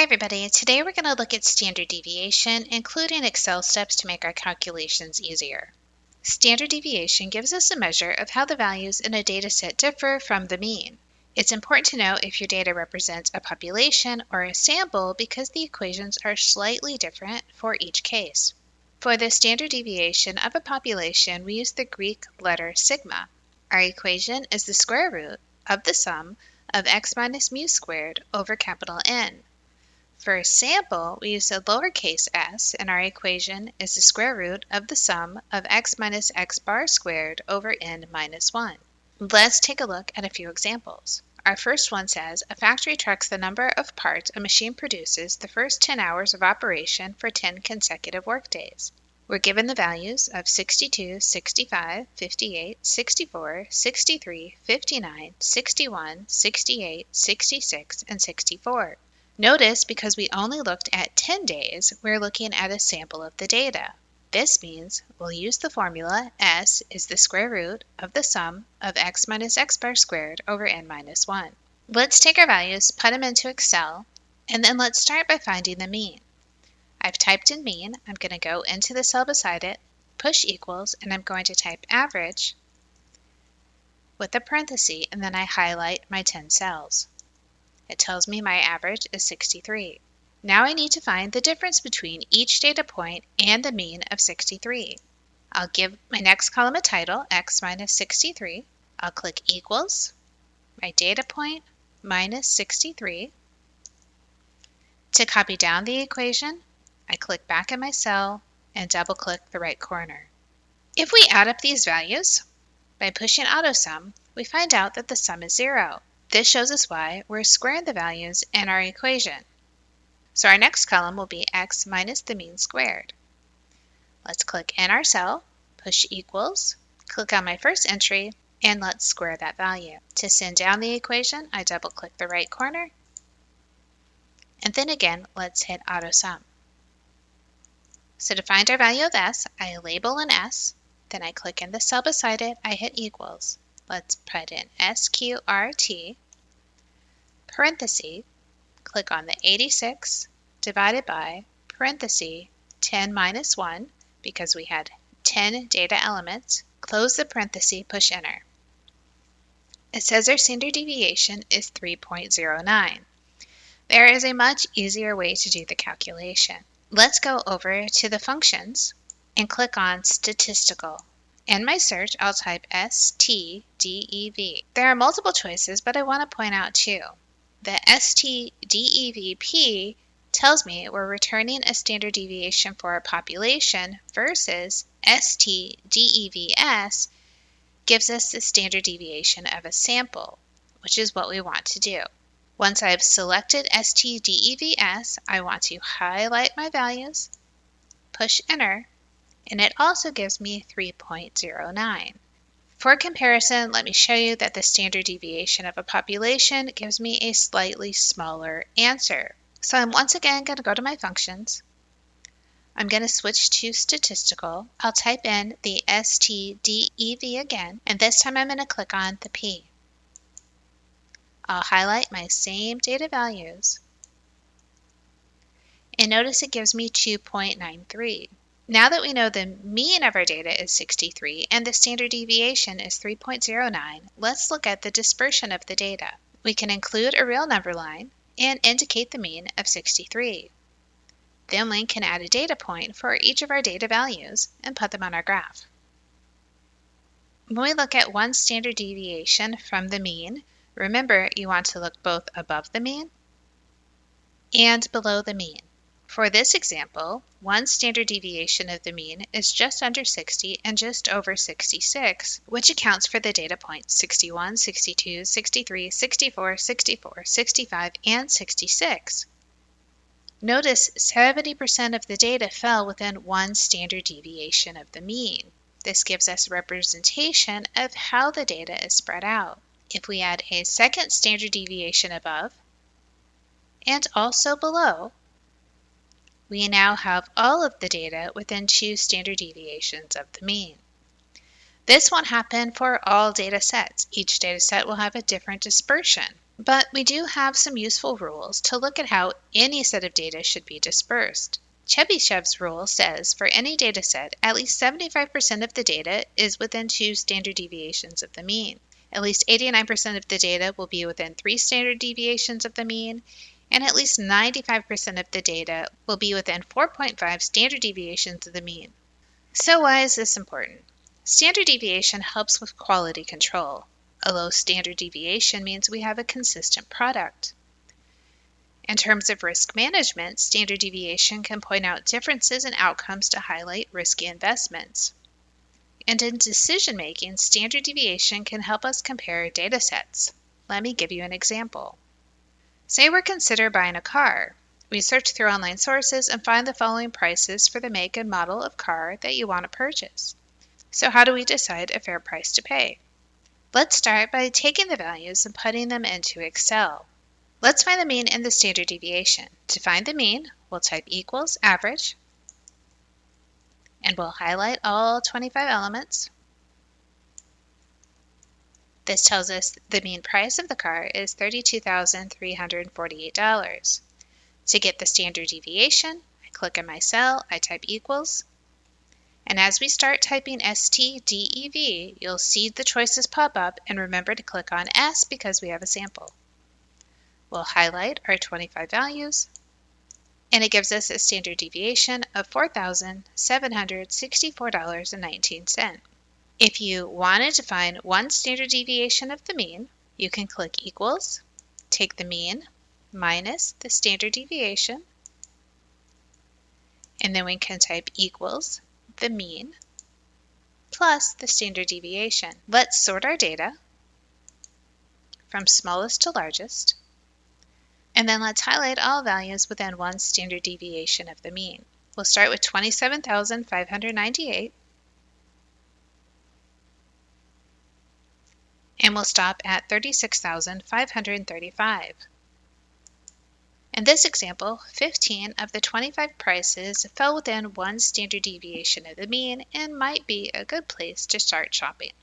everybody, today we're going to look at standard deviation, including Excel steps to make our calculations easier. Standard deviation gives us a measure of how the values in a data set differ from the mean. It's important to know if your data represents a population or a sample because the equations are slightly different for each case. For the standard deviation of a population, we use the Greek letter sigma. Our equation is the square root of the sum of x minus mu squared over capital N. For a sample, we use a lowercase s, and our equation is the square root of the sum of x minus x bar squared over n minus 1. Let's take a look at a few examples. Our first one says, a factory tracks the number of parts a machine produces the first 10 hours of operation for 10 consecutive workdays. We're given the values of 62, 65, 58, 64, 63, 59, 61, 68, 66, and 64. Notice, because we only looked at 10 days, we're looking at a sample of the data. This means we'll use the formula S is the square root of the sum of x minus x bar squared over n minus 1. Let's take our values, put them into Excel, and then let's start by finding the mean. I've typed in mean. I'm going to go into the cell beside it, push equals, and I'm going to type average with a parenthesis, and then I highlight my 10 cells. It tells me my average is 63. Now I need to find the difference between each data point and the mean of 63. I'll give my next column a title, x minus 63. I'll click equals, my data point minus 63. To copy down the equation, I click back in my cell and double click the right corner. If we add up these values by pushing AutoSum, we find out that the sum is 0. This shows us why we're squaring the values in our equation. So our next column will be x minus the mean squared. Let's click in our cell, push equals, click on my first entry, and let's square that value. To send down the equation, I double click the right corner, and then again, let's hit AutoSum. So to find our value of s, I label an s, then I click in the cell beside it, I hit equals. Let's put in SQRT, parenthesis, click on the 86 divided by parenthesis 10 minus 1 because we had 10 data elements, close the parenthesis, push enter. It says our standard deviation is 3.09. There is a much easier way to do the calculation. Let's go over to the functions and click on statistical. In my search, I'll type STDEV. There are multiple choices, but I want to point out two. The STDEVP tells me we're returning a standard deviation for a population versus STDEVS gives us the standard deviation of a sample, which is what we want to do. Once I've selected STDEVS, I want to highlight my values, push enter, and it also gives me 3.09. For comparison, let me show you that the standard deviation of a population gives me a slightly smaller answer. So I'm once again going to go to my functions. I'm going to switch to statistical. I'll type in the STDEV again, and this time I'm going to click on the P. I'll highlight my same data values, and notice it gives me 2.93. Now that we know the mean of our data is 63 and the standard deviation is 3.09, let's look at the dispersion of the data. We can include a real number line and indicate the mean of 63. Then we can add a data point for each of our data values and put them on our graph. When we look at one standard deviation from the mean, remember you want to look both above the mean and below the mean. For this example, one standard deviation of the mean is just under 60 and just over 66, which accounts for the data points 61, 62, 63, 64, 64, 65, and 66. Notice 70% of the data fell within one standard deviation of the mean. This gives us representation of how the data is spread out. If we add a second standard deviation above and also below, we now have all of the data within 2 standard deviations of the mean. This won't happen for all data sets. Each data set will have a different dispersion. But we do have some useful rules to look at how any set of data should be dispersed. Chebyshev's rule says for any data set, at least 75% of the data is within 2 standard deviations of the mean. At least 89% of the data will be within 3 standard deviations of the mean, and at least 95% of the data will be within 4.5 standard deviations of the mean. So why is this important? Standard deviation helps with quality control. A low standard deviation means we have a consistent product. In terms of risk management, standard deviation can point out differences in outcomes to highlight risky investments. And in decision making, standard deviation can help us compare data sets. Let me give you an example. Say we're considering buying a car. We search through online sources and find the following prices for the make and model of car that you want to purchase. So how do we decide a fair price to pay? Let's start by taking the values and putting them into Excel. Let's find the mean and the standard deviation. To find the mean, we'll type equals average, and we'll highlight all 25 elements. This tells us the mean price of the car is $32,348. To get the standard deviation, I click on my cell, I type equals, and as we start typing STDEV, you'll see the choices pop up, and remember to click on S because we have a sample. We'll highlight our 25 values, and it gives us a standard deviation of $4,764.19. If you wanted to find one standard deviation of the mean, you can click equals, take the mean minus the standard deviation, and then we can type equals the mean plus the standard deviation. Let's sort our data from smallest to largest, and then let's highlight all values within 1 standard deviation of the mean. We'll start with 27,598, and we'll stop at 36,535. In this example, 15 of the 25 prices fell within 1 standard deviation of the mean and might be a good place to start shopping.